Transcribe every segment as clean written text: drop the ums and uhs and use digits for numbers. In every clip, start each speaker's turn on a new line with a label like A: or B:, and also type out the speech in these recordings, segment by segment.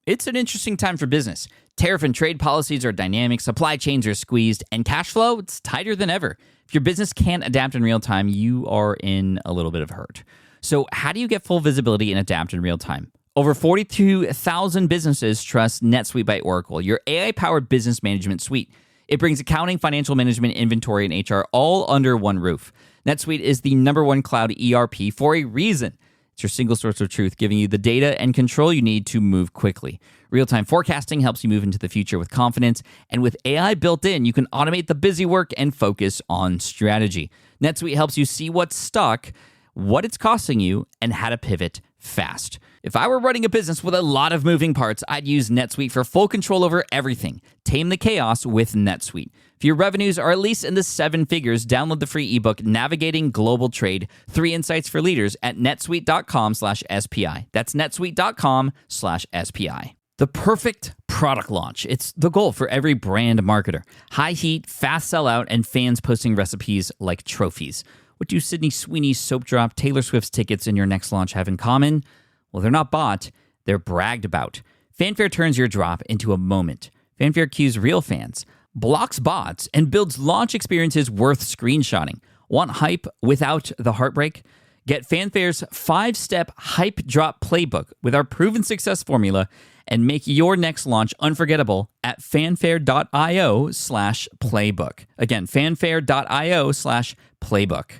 A: It's an interesting time for business. Tariff and trade policies are dynamic, supply chains are squeezed, and cash flow, it's tighter than ever. If your business can't adapt in real time, you are in a little bit of hurt. So how do you get full visibility and adapt in real time? Over 42,000 businesses trust NetSuite by Oracle, your AI-powered business management suite. It brings accounting, financial management, inventory, and HR all under one roof. NetSuite is the #1 cloud ERP for a reason. It's your single source of truth, giving you the data and control you need to move quickly. Real-time forecasting helps you move into the future with confidence, and with AI built in, you can automate the busy work and focus on strategy. NetSuite helps you see what's stuck, what it's costing you, and how to pivot fast. If I were running a business with a lot of moving parts, I'd use NetSuite for full control over everything. Tame the chaos with NetSuite. If your revenues are at least in the 7 figures, download the free ebook, Navigating Global Trade, 3 Insights for Leaders at netsuite.com/SPI. That's netsuite.com/SPI. The perfect product launch. It's the goal for every brand marketer. High heat, fast sellout, and fans posting recipes like trophies. What do Sydney Sweeney's soap drop, Taylor Swift's tickets, and your next launch have in common? Well, they're not bought, they're bragged about. Fanfare turns your drop into a moment. Fanfare cues real fans, blocks bots, and builds launch experiences worth screenshotting. Want hype without the heartbreak? Get Fanfare's 5-step hype drop playbook with our proven success formula and make your next launch unforgettable at fanfare.io/playbook. Again, fanfare.io/playbook.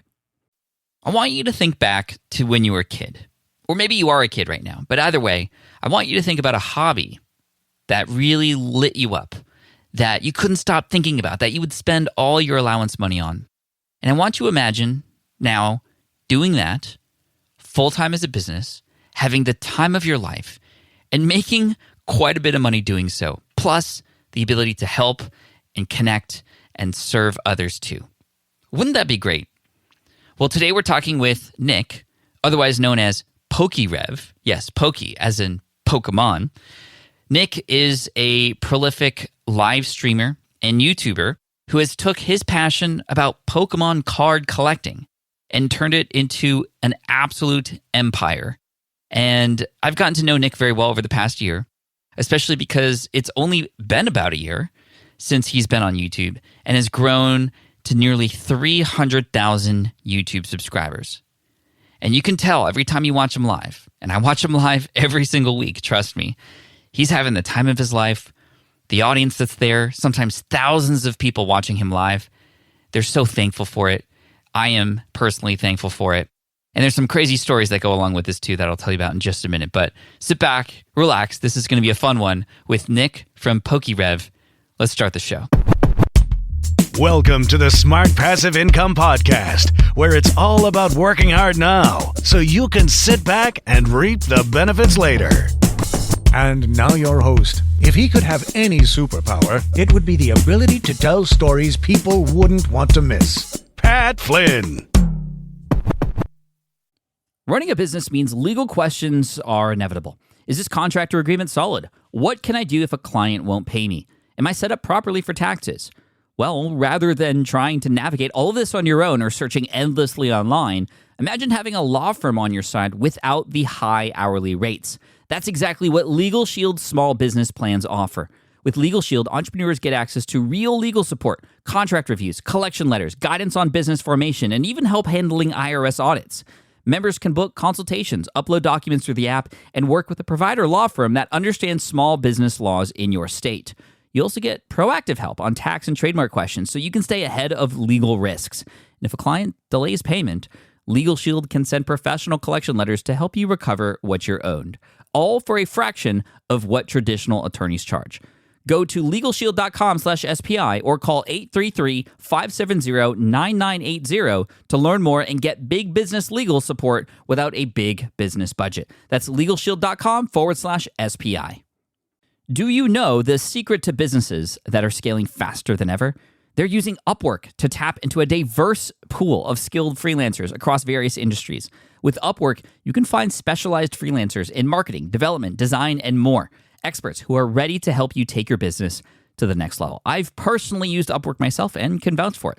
A: I want you to think back to when you were a kid. Or maybe you are a kid right now. But either way, I want you to think about a hobby that really lit you up, that you couldn't stop thinking about, that you would spend all your allowance money on. And I want you to imagine now doing that full-time as a business, having the time of your life, and making quite a bit of money doing so, plus the ability to help and connect and serve others too. Wouldn't that be great? Well, today we're talking with Nick, otherwise known as PokeRev. Yes, Poke, as in Pokemon. Nick is a prolific live streamer and YouTuber who has took his passion about Pokemon card collecting and turned it into an absolute empire. And I've gotten to know Nick very well over the past year, especially because it's only been about a year since he's been on YouTube and has grown to nearly 300,000 YouTube subscribers. And you can tell every time you watch him live, and I watch him live every single week, trust me, he's having the time of his life. The audience that's there, sometimes thousands of people watching him live, they're so thankful for it. I am personally thankful for it. And there's some crazy stories that go along with this too that I'll tell you about in just a minute. But sit back, relax. This is going to be a fun one with Nick from PokeRev. Let's start the show.
B: Welcome to the Smart Passive Income Podcast, where it's all about working hard now so you can sit back and reap the benefits later.
C: And now your host. If he could have any superpower, it would be the ability to tell stories people wouldn't want to miss.
B: Pat Flynn.
A: Running a business means legal questions are inevitable. Is this contract or agreement solid? What can I do if a client won't pay me? Am I set up properly for taxes? Well, rather than trying to navigate all of this on your own or searching endlessly online, imagine having a law firm on your side without the high hourly rates. That's exactly what Legal Shield's small business plans offer. With Legal Shield, entrepreneurs get access to real legal support, contract reviews, collection letters, guidance on business formation, and even help handling IRS audits. Members can book consultations, upload documents through the app, and work with a provider law firm that understands small business laws in your state. You also get proactive help on tax and trademark questions so you can stay ahead of legal risks. And if a client delays payment, Legal Shield can send professional collection letters to help you recover what you're owed, all for a fraction of what traditional attorneys charge. Go to LegalShield.com/SPI or call 833-570-9980 to learn more and get big business legal support without a big business budget. That's LegalShield.com/SPI. Do you know the secret to businesses that are scaling faster than ever? They're using Upwork to tap into a diverse pool of skilled freelancers across various industries. With Upwork, you can find specialized freelancers in marketing, development, design, and more. Experts who are ready to help you take your business to the next level. I've personally used Upwork myself and can vouch for it.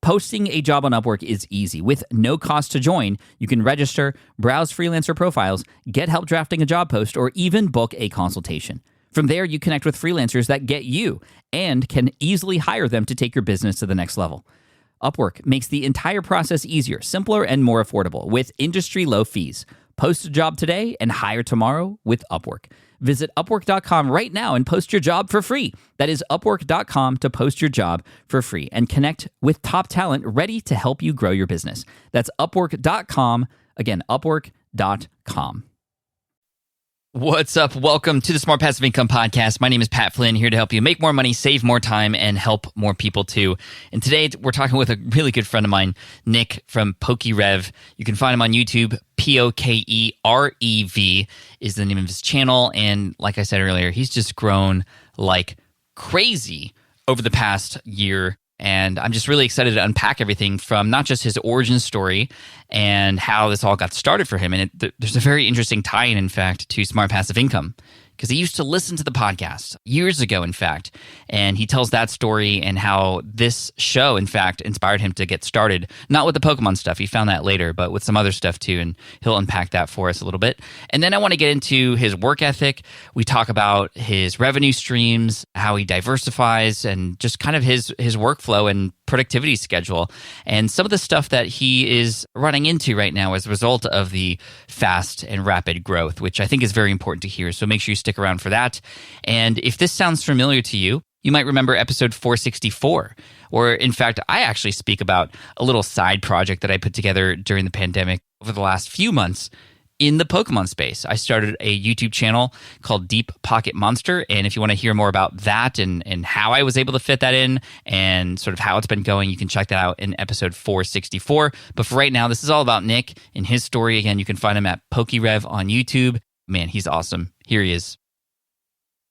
A: Posting a job on Upwork is easy. With no cost to join, you can register, browse freelancer profiles, get help drafting a job post, or even book a consultation. From there, you connect with freelancers that get you and can easily hire them to take your business to the next level. Upwork makes the entire process easier, simpler, and more affordable with industry-low fees. Post a job today and hire tomorrow with Upwork. Visit Upwork.com right now and post your job for free. That is Upwork.com to post your job for free and connect with top talent ready to help you grow your business. That's Upwork.com. Again, Upwork.com. What's up? Welcome to the Smart Passive Income Podcast. My name is Pat Flynn, here to help you make more money, save more time, and help more people too. And today we're talking with a really good friend of mine, Nick from PokeRev. You can find him on YouTube. POKEREV is the name of his channel. And like I said earlier, he's just grown like crazy over the past year. And I'm just really excited to unpack everything from not just his origin story and how this all got started for him. And there's a very interesting tie-in, in fact, to Smart Passive Income, because he used to listen to the podcast years ago, in fact. And he tells that story and how this show, in fact, inspired him to get started. Not with the Pokemon stuff, he found that later, but with some other stuff too. And he'll unpack that for us a little bit. And then I want to get into his work ethic. We talk about his revenue streams, how he diversifies, and just kind of his workflow and productivity schedule, and some of the stuff that he is running into right now as a result of the fast and rapid growth, which I think is very important to hear. So make sure you stick around for that. And if this sounds familiar to you, you might remember episode 464, where in fact, I actually speak about a little side project that I put together during the pandemic over the last few months in the Pokemon space. I started a YouTube channel called Deep Pocket Monster. And if you want to hear more about that and how I was able to fit that in and sort of how it's been going, you can check that out in episode 464. But for right now, this is all about Nick and his story. Again, you can find him at PokeRev on YouTube. Man, he's awesome. Here he is.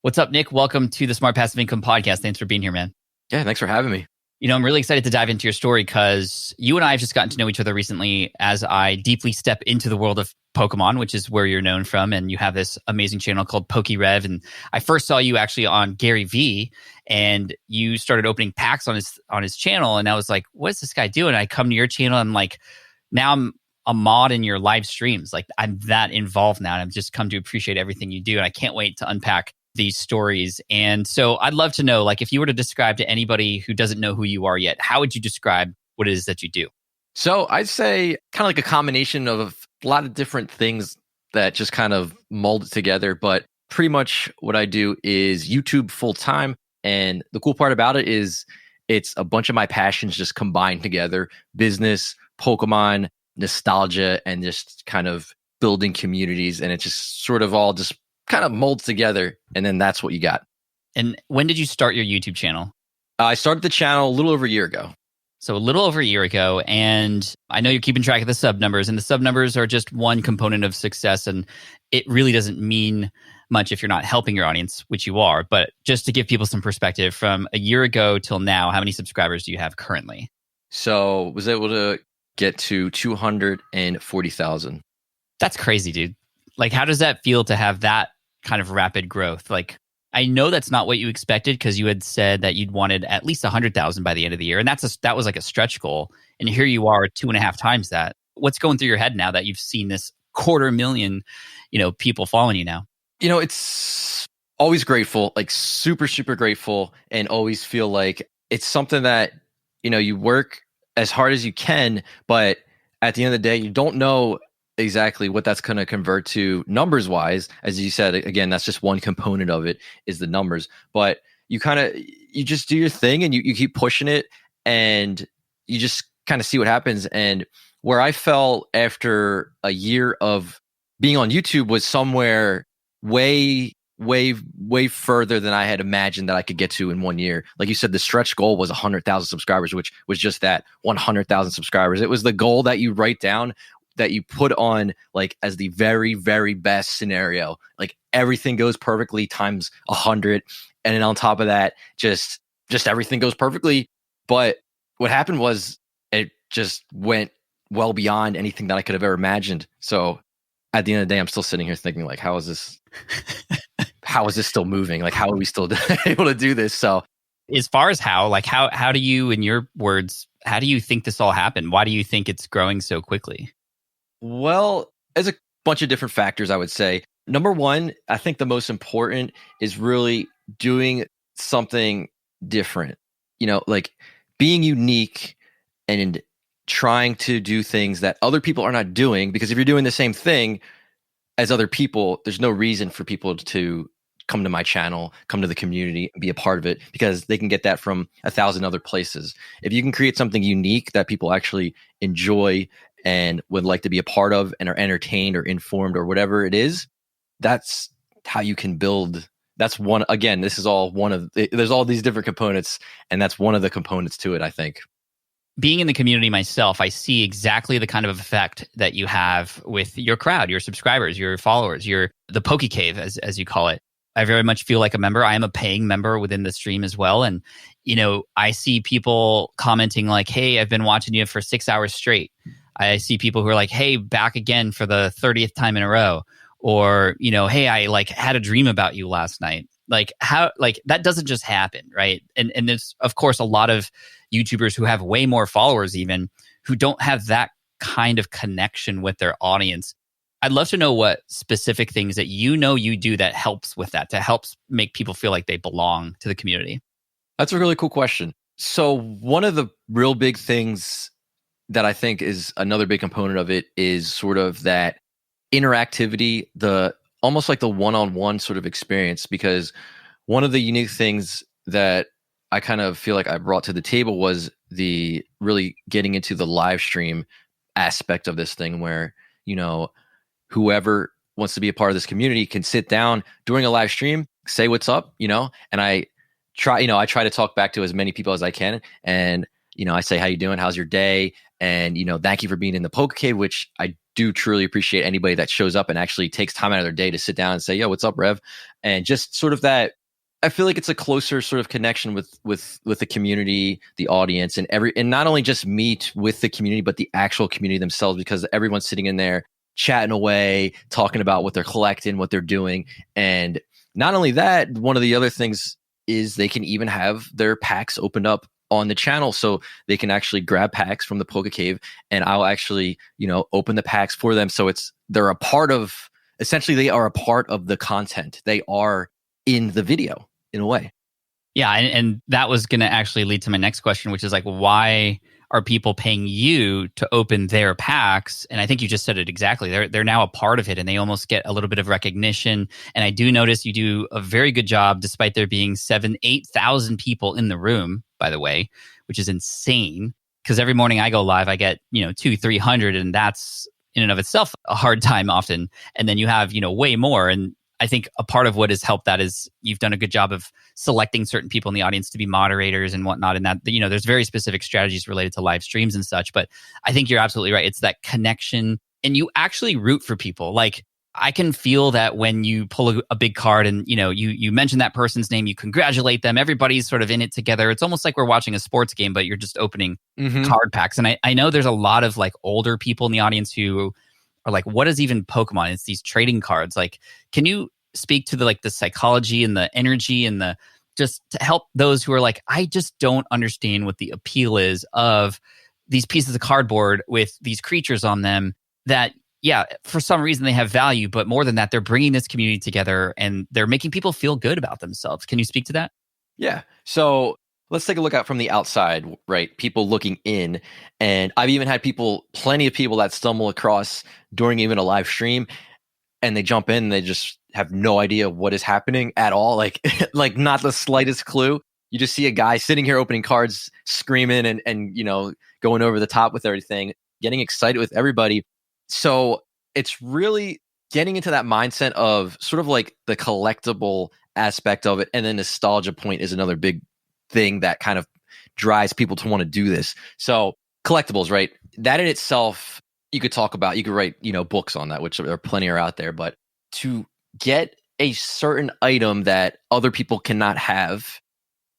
A: What's up, Nick? Welcome to the Smart Passive Income Podcast. Thanks for being here, man.
D: Yeah, thanks for having me.
A: You know, I'm really excited to dive into your story because you and I have just gotten to know each other recently as I deeply step into the world of Pokemon, which is where you're known from. And you have this amazing channel called PokeRev. And I first saw you actually on Gary V, and you started opening packs on his channel. And I was like, what is this guy doing? I come to your channel and like, now I'm a mod in your live streams. Like I'm that involved now. And I've just come to appreciate everything you do. And I can't wait to unpack these stories. And so I'd love to know, like, if you were to describe to anybody who doesn't know who you are yet, how would you describe what it is that you do?
D: So I'd say kind of like a combination of a lot of different things that just kind of mold it together. But pretty much what I do is YouTube full time. And the cool part about it is it's a bunch of my passions just combined together: business, Pokemon, nostalgia, and just kind of building communities. And it just sort of all just kind of molds together, and then that's what you got.
A: And when did you start your YouTube channel?
D: I started the channel a little over a year ago.
A: So a little over a year ago, and I know you're keeping track of the sub numbers, and the sub numbers are just one component of success, and it really doesn't mean much if you're not helping your audience, which you are. But just to give people some perspective, from a year ago till now, how many subscribers do you have currently?
D: So was able to get to 240,000.
A: That's crazy, dude. Like, how does that feel to have that kind of rapid growth? Like, I know that's not what you expected, because you had said that you'd wanted at least 100,000 by the end of the year. And that was like a stretch goal. And here you are 2.5 times that. What's going through your head now that you've seen this 250,000, people following you now?
D: It's always grateful, like super, super grateful, and always feel like it's something that, you work as hard as you can, but at the end of the day, you don't know exactly what that's going to convert to numbers wise. As you said, again, that's just one component of it, is the numbers. But you just do your thing, and you keep pushing it, and you just kind of see what happens. And where I fell after a year of being on YouTube was somewhere way, way, way further than I had imagined that I could get to in 1 year. Like you said, the stretch goal was 100,000 subscribers, which was just that, 100,000 subscribers. It was the goal that you write down, that you put on like as the very, very best scenario. Like everything goes perfectly times 100. And then on top of that, just everything goes perfectly. But what happened was it just went well beyond anything that I could have ever imagined. So at the end of the day, I'm still sitting here thinking like, how is this still moving? Like, how are we still able to do this? So
A: as far as how do you, in your words, How do you think this all happened? Why do you think it's growing so quickly?
D: Well, there's a bunch of different factors, I would say. Number one, I think the most important is really doing something different, like being unique and trying to do things that other people are not doing. Because if you're doing the same thing as other people, there's no reason for people to come to my channel, come to the community, and be a part of it, because they can get that from 1,000 other places. If you can create something unique that people actually enjoy and would like to be a part of and are entertained or informed or whatever it is, that's how you can build. That's one, again, this is all one of, there's all these different components, and that's one of the components to it, I think.
A: Being in the community myself, I see exactly the kind of effect that you have with your crowd, your subscribers, your followers, the Poke Cave, as you call it. I very much feel like a member. I am a paying member within the stream as well. And, I see people commenting like, hey, I've been watching you for 6 hours straight. I see people who are like, hey, back again for the 30th time in a row. Or, hey, I had a dream about you last night. That doesn't just happen, right? And there's, of course, a lot of YouTubers who have way more followers even who don't have that kind of connection with their audience. I'd love to know what specific things that you do that helps with that, to help make people feel like they belong to the community.
D: That's a really cool question. So one of the real big things that I think is another big component of it is sort of that interactivity, almost like the one-on-one sort of experience. Because one of the unique things that I kind of feel like I brought to the table was the really getting into the live stream aspect of this thing, where, whoever wants to be a part of this community can sit down during a live stream, say what's up, and I try to talk back to as many people as I can. And, I say, how you doing? How's your day? And, thank you for being in the Poke Cave, which I do truly appreciate anybody that shows up and actually takes time out of their day to sit down and say, yo, what's up, Rev? And just sort of that, I feel like it's a closer sort of connection with the community, the audience, and not only just meet with the community, but the actual community themselves, because everyone's sitting in there chatting away, talking about what they're collecting, what they're doing. And not only that, one of the other things is they can even have their packs opened up on the channel, so they can actually grab packs from the Poke Cave, and I'll actually, open the packs for them. So they're a part of, essentially they are a part of the content. They are in the video in a way.
A: Yeah. And that was going to actually lead to my next question, which is why are people paying you to open their packs? And I think you just said it exactly. They're now a part of it, and they almost get a little bit of recognition. And I do notice you do a very good job, despite there being 8,000 people in the room, by the way, which is insane. Because every morning I go live, I get 200-300, and that's in and of itself a hard time often. And then you have way more. And I think a part of what has helped that is you've done a good job of selecting certain people in the audience to be moderators and whatnot. And that, there's very specific strategies related to live streams and such. But I think you're absolutely right. It's that connection, and you actually root for people. I can feel that when you pull a big card and, you mention that person's name, you congratulate them. Everybody's sort of in it together. It's almost like we're watching a sports game, but you're just opening card packs. And I know there's a lot of older people in the audience who are like, what is even Pokemon? It's these trading cards. Can you speak to the psychology and the energy and just to help those who are I just don't understand what the appeal is of these pieces of cardboard with these creatures on them that, yeah, for some reason they have value, but more than that, they're bringing this community together and they're making people feel good about themselves. Can you speak to that?
D: Yeah. So let's take a look out from the outside, right? People looking in. And I've even had plenty of people that stumble across during even a live stream, and they jump in and they just have no idea what is happening at all. Like not the slightest clue. You just see a guy sitting here opening cards, screaming and going over the top with everything, getting excited with everybody. So it's really getting into that mindset of sort of the collectible aspect of it. And then nostalgia point is another big thing that kind of drives people to want to do this. So collectibles, right? That in itself, you could write, books on that, which there are plenty are out there, but to get a certain item that other people cannot have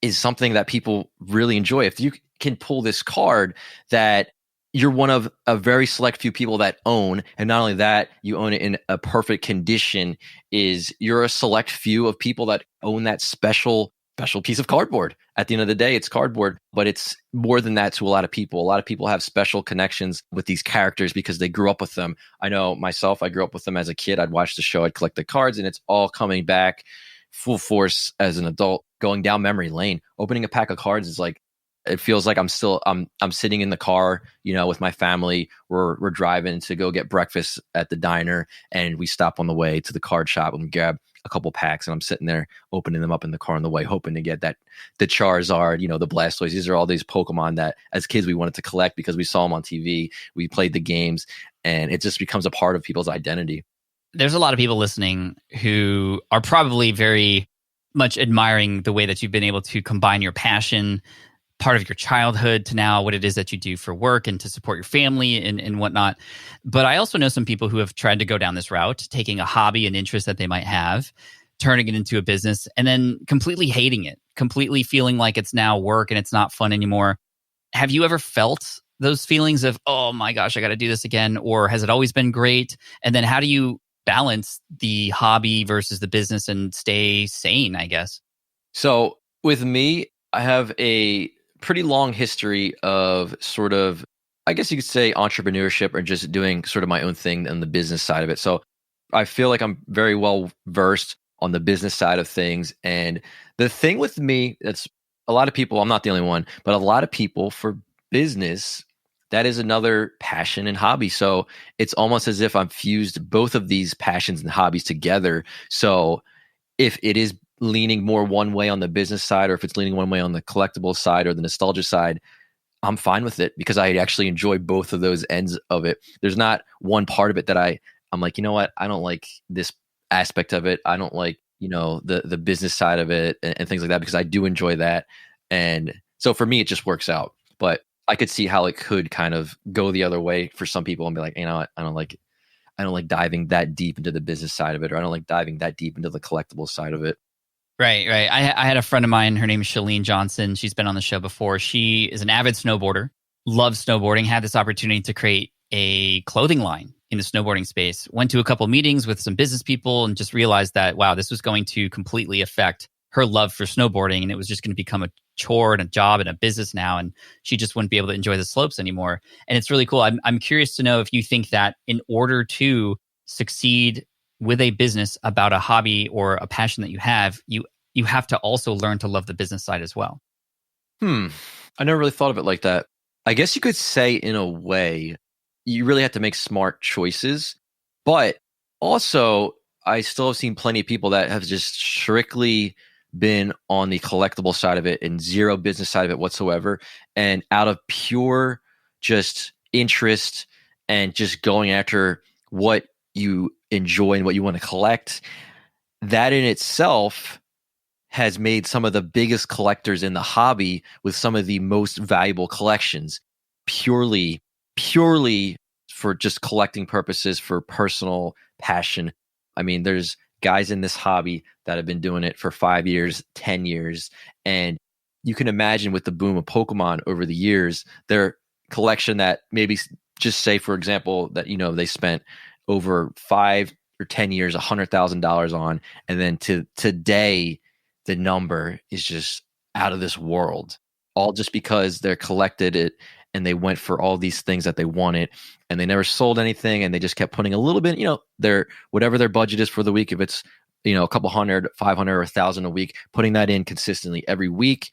D: is something that people really enjoy. If you can pull this card that you're one of a very select few people that own, and not only that, you own it in a perfect condition, you're a select few of people that own that special special piece of cardboard. At the end of the day, it's cardboard, but it's more than that to a lot of people. A lot of people have special connections with these characters because they grew up with them. I know myself, I grew up with them as a kid. I'd watch the show, I'd collect the cards, and it's all coming back full force as an adult, going down memory lane. Opening a pack of cards is like, it feels like I'm sitting in the car, with my family. We're driving to go get breakfast at the diner, and we stop on the way to the card shop and grab a couple packs, and I'm sitting there opening them up in the car on the way, hoping to get the Charizard, the Blastoise. These are all these Pokemon that as kids we wanted to collect because we saw them on TV, we played the games, and it just becomes a part of people's identity.
A: There's a lot of people listening who are probably very much admiring the way that you've been able to combine your passion, part of your childhood, to now what it is that you do for work and to support your family and whatnot. But I also know some people who have tried to go down this route, taking a hobby, an interest that they might have, turning it into a business, and then completely hating it, completely feeling like it's now work and it's not fun anymore. Have you ever felt those feelings of, oh my gosh, I got to do this again? Or has it always been great? And then how do you balance the hobby versus the business and stay sane, I guess?
D: So with me, I have a pretty long history of sort of, I guess you could say, entrepreneurship or just doing sort of my own thing on the business side of it. So I feel like I'm very well versed on the business side of things. And the thing with me, that's a lot of people, I'm not the only one, but a lot of people for business, that is another passion and hobby. So it's almost as if I've fused both of these passions and hobbies together. So if it is leaning more one way on the business side, or if it's leaning one way on the collectible side or the nostalgia side, I'm fine with it because I actually enjoy both of those ends of it. There's not one part of it that I'm like, you know what? I don't like this aspect of it. I don't like, the business side of it and things like that, because I do enjoy that. And so for me, it just works out. But I could see how it could kind of go the other way for some people and be like, what? I don't like diving that deep into the business side of it, or I don't like diving that deep into the collectible side of it.
A: Right. I had a friend of mine, her name is Shalene Johnson. She's been on the show before. She is an avid snowboarder, loves snowboarding, had this opportunity to create a clothing line in the snowboarding space. Went to a couple meetings with some business people and just realized that, wow, this was going to completely affect her love for snowboarding. And it was just going to become a chore and a job and a business now. And she just wouldn't be able to enjoy the slopes anymore. And it's really cool. I'm curious to know if you think that in order to succeed with a business about a hobby or a passion that you have to also learn to love the business side as well.
D: I never really thought of it like that. I guess you could say, in a way, you really have to make smart choices. But also, I still have seen plenty of people that have just strictly been on the collectible side of it and zero business side of it whatsoever. And out of pure just interest and just going after what you enjoy and what you want to collect, that in itself has made some of the biggest collectors in the hobby with some of the most valuable collections purely for just collecting purposes, for personal passion. I mean, there's guys in this hobby that have been doing it for 5 years, 10 years. And you can imagine with the boom of Pokemon over the years, their collection that maybe, just say, for example, that, they spent over 5 or 10 years, $100,000 on. And then to today, the number is just out of this world, all just because they collected it and they went for all these things that they wanted and they never sold anything. And they just kept putting a little bit, their, whatever their budget is for the week. If it's, a couple hundred, 500 or 1,000 a week, putting that in consistently every week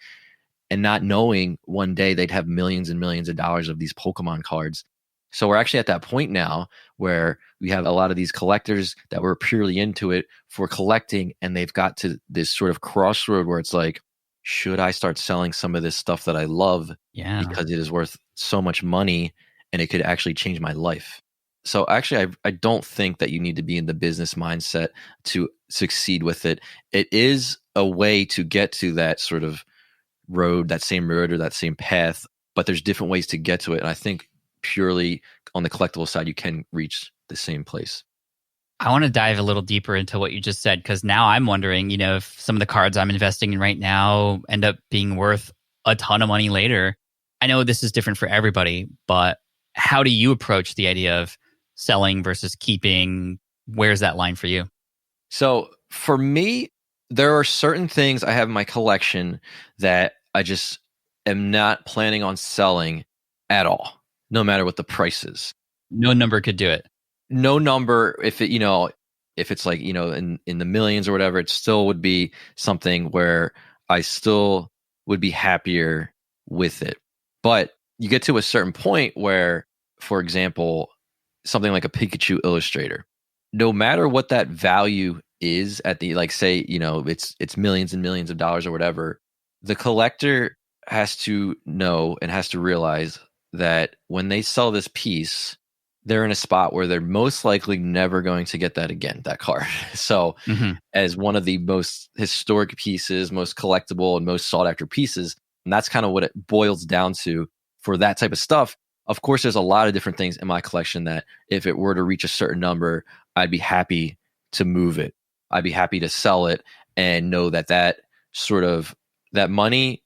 D: and not knowing one day they'd have millions and millions of dollars of these Pokemon cards. So we're actually at that point now where we have a lot of these collectors that were purely into it for collecting, and they've got to this sort of crossroad where it's like, should I start selling some of this stuff that I love because it is worth so much money and it could actually change my life? So actually, I don't think that you need to be in the business mindset to succeed with it. It is a way to get to that sort of road, that same road or that same path, but there's different ways to get to it. And I think purely on the collectible side, you can reach the same place.
A: I want to dive a little deeper into what you just said, because now I'm wondering, if some of the cards I'm investing in right now end up being worth a ton of money later. I know this is different for everybody, but how do you approach the idea of selling versus keeping? Where's that line for you?
D: So for me, there are certain things I have in my collection that I just am not planning on selling at all, no matter what the price is.
A: No number could do it.
D: No number, if it, if it's like, in the millions or whatever, it still would be something where I still would be happier with it. But you get to a certain point where, for example, something like a Pikachu Illustrator, no matter what that value is at the, like, say, it's millions and millions of dollars or whatever, the collector has to know and has to realize that when they sell this piece, they're in a spot where they're most likely never going to get that again, that card. So as one of the most historic pieces, most collectible and most sought after pieces, and that's kind of what it boils down to for that type of stuff. Of course, there's a lot of different things in my collection that if it were to reach a certain number, I'd be happy to move it. I'd be happy to sell it and know that that money,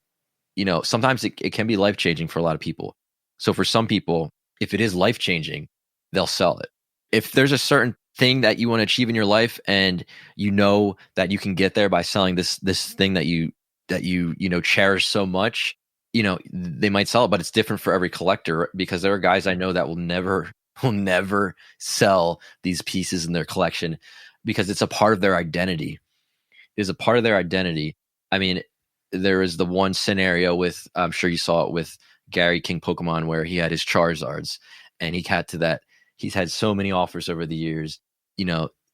D: sometimes it can be life-changing for a lot of people. So for some people, if it is life-changing, they'll sell it. If there's a certain thing that you want to achieve in your life and you know that you can get there by selling this thing that you cherish so much, they might sell it, but it's different for every collector, because there are guys I know that will never sell these pieces in their collection because it's a part of their identity. It is a part of their identity. I mean, there is the one scenario with, I'm sure you saw it with Gary King Pokemon, where he had his Charizards and he got to that. He's had so many offers over the years,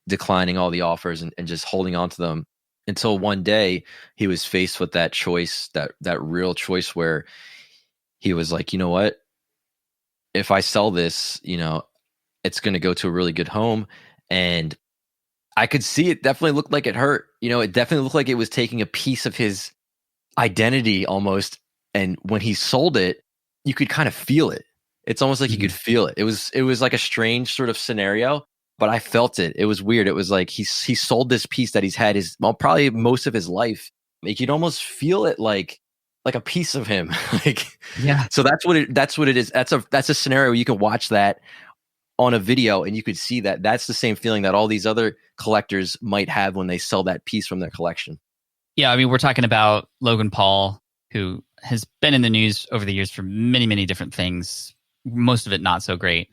D: declining all the offers and just holding on to them until one day he was faced with that choice, that real choice where he was like, you know what? If I sell this, it's going to go to a really good home. And I could see it definitely looked like it hurt. It definitely looked like it was taking a piece of his identity almost. And when he sold it, you could kind of feel it. It's almost like you could feel it. It was like a strange sort of scenario, but I felt it. It was weird. It was like he sold this piece that he's had probably most of his life. You could almost feel it like a piece of him.
A: Yeah.
D: So that's what it is. That's a scenario you can watch that on a video and you could see that that's the same feeling that all these other collectors might have when they sell that piece from their collection.
A: Yeah, I mean, we're talking about Logan Paul, who has been in the news over the years for many, many different things, most of it not so great.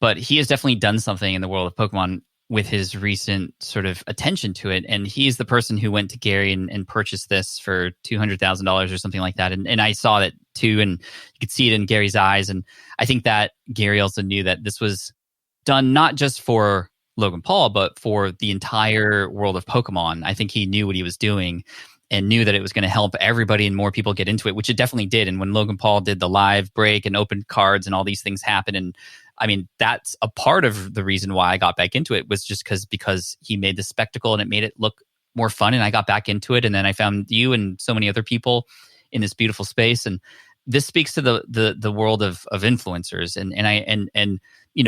A: But he has definitely done something in the world of Pokemon with his recent sort of attention to it. And he's the person who went to Gary and purchased this for $200,000 or something like that. And I saw that too, and you could see it in Gary's eyes. And I think that Gary also knew that this was done not just for Logan Paul, but for the entire world of Pokemon. I think he knew what he was doing and knew that it was going to help everybody and more people get into it, which it definitely did. And when Logan Paul did the live break and opened cards and all these things happened, and I mean, that's a part of the reason why I got back into it, was just because he made the spectacle and it made it look more fun, and I got back into it. And then I found you and so many other people in this beautiful space. And this speaks to the world of influencers. And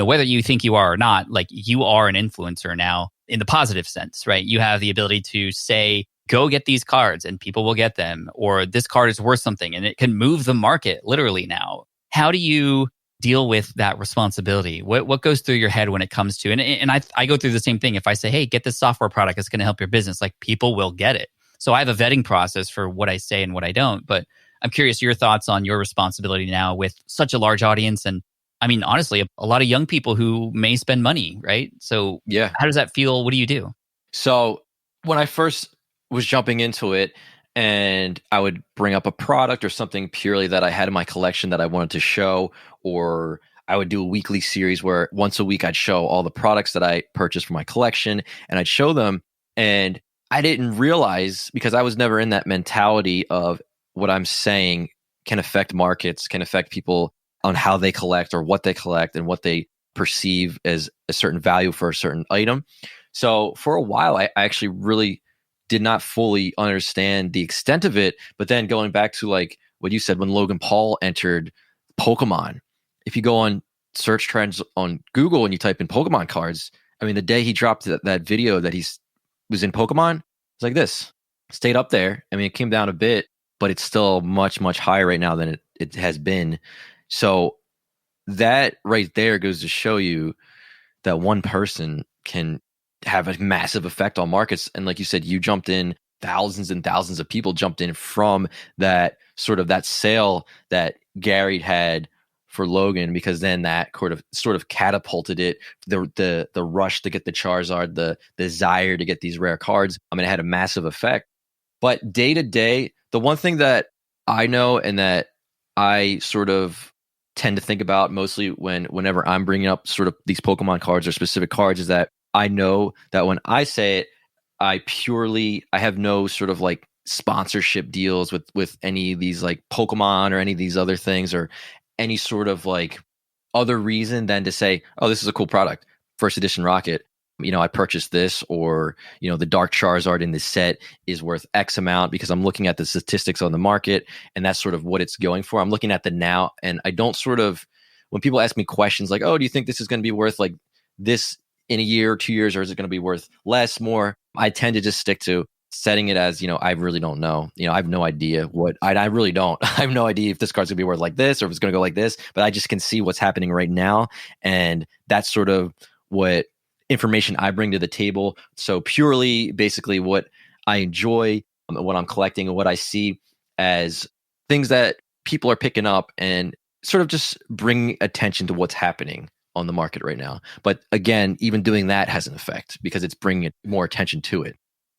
A: whether you think you are or not, like, you are an influencer now in the positive sense, right? You have the ability to say, go get these cards and people will get them, or this card is worth something and it can move the market literally now. How do you deal with that responsibility? What goes through your head when it comes to, and I go through the same thing. If I say, hey, get this software product, it's going to help your business, like, people will get it. So I have a vetting process for what I say and what I don't. But I'm curious your thoughts on your responsibility now with such a large audience. And I mean, honestly, a lot of young people who may spend money, right? So
D: yeah,
A: how does that feel? What do you do?
D: So when I first was jumping into it, and I would bring up a product or something purely that I had in my collection that I wanted to show, or I would do a weekly series where once a week I'd show all the products that I purchased from my collection, and I'd show them. And I didn't realize, because I was never in that mentality of what I'm saying can affect markets, can affect people on how they collect or what they collect and what they perceive as a certain value for a certain item. So for a while, I actually really did not fully understand the extent of it. But then going back to like what you said, when Logan Paul entered Pokemon, if you go on search trends on Google and you type in Pokemon cards, I mean, the day he dropped that video that he was in Pokemon, it's like this. Stayed up there. I mean, it came down a bit, but it's still much, much higher right now than it has been. So that right there goes to show you that one person can have a massive effect on markets. And like you said, you jumped in thousands and thousands of people jumped in from that that sale that Gary had for Logan, because then that sort of catapulted it, the rush to get the Charizard, the desire to get these rare cards. I mean, it had a massive effect. But day to day, the one thing that I know and that I sort of tend to think about mostly whenever I'm bringing up sort of these Pokemon cards or specific cards is that I know that when I say it, I have no sort of like sponsorship deals with any of these like Pokemon or any of these other things or any sort of like other reason than to say, oh, this is a cool product. First edition Rocket, I purchased this, or, the Dark Charizard in this set is worth X amount because I'm looking at the statistics on the market and that's sort of what it's going for. I'm looking at the now, and I don't when people ask me questions like, oh, do you think this is going to be worth like this in a year or 2 years, or is it going to be worth less, more? I tend to just stick to setting it as, I really don't know. I have no idea I really don't. I have no idea if this card's gonna be worth like this or if it's gonna go like this, but I just can see what's happening right now. And that's sort of what information I bring to the table. So purely basically what I enjoy, what I'm collecting, and what I see as things that people are picking up, and sort of just bring attention to what's happening on the market right now. But again, even doing that has an effect because it's bringing more attention to it.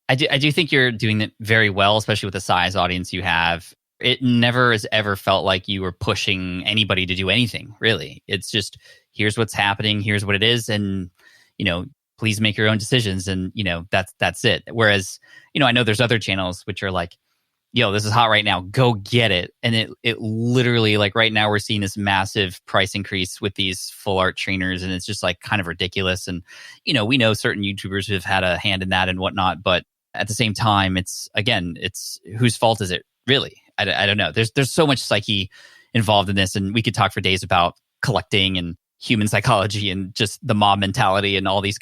A: I do think you're doing it very well, especially with the size audience you have. It never has ever felt like you were pushing anybody to do anything, really. It's just, here's what's happening, here's what it is, and, please make your own decisions, and, that's it. Whereas, I know there's other channels which are like, yo, this is hot right now, go get it. And it literally, like right now we're seeing this massive price increase with these full art trainers, and it's just like kind of ridiculous. And, we know certain YouTubers who have had a hand in that and whatnot, but at the same time, it's whose fault is it really? I don't know. There's so much psyche involved in this, and we could talk for days about collecting and human psychology and just the mob mentality and all these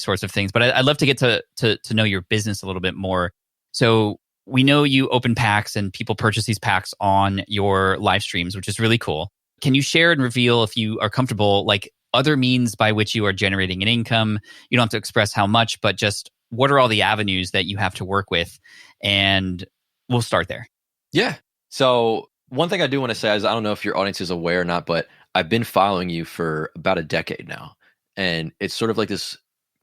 A: sorts of things. But I'd love to get to know your business a little bit more. So we know you open packs and people purchase these packs on your live streams, which is really cool. Can you share and reveal, if you are comfortable, like other means by which you are generating an income? You don't have to express how much, but just what are all the avenues that you have to work with? And we'll start there.
D: Yeah. So one thing I do want to say is, I don't know if your audience is aware or not, but I've been following you for about a decade now. And it's sort of like this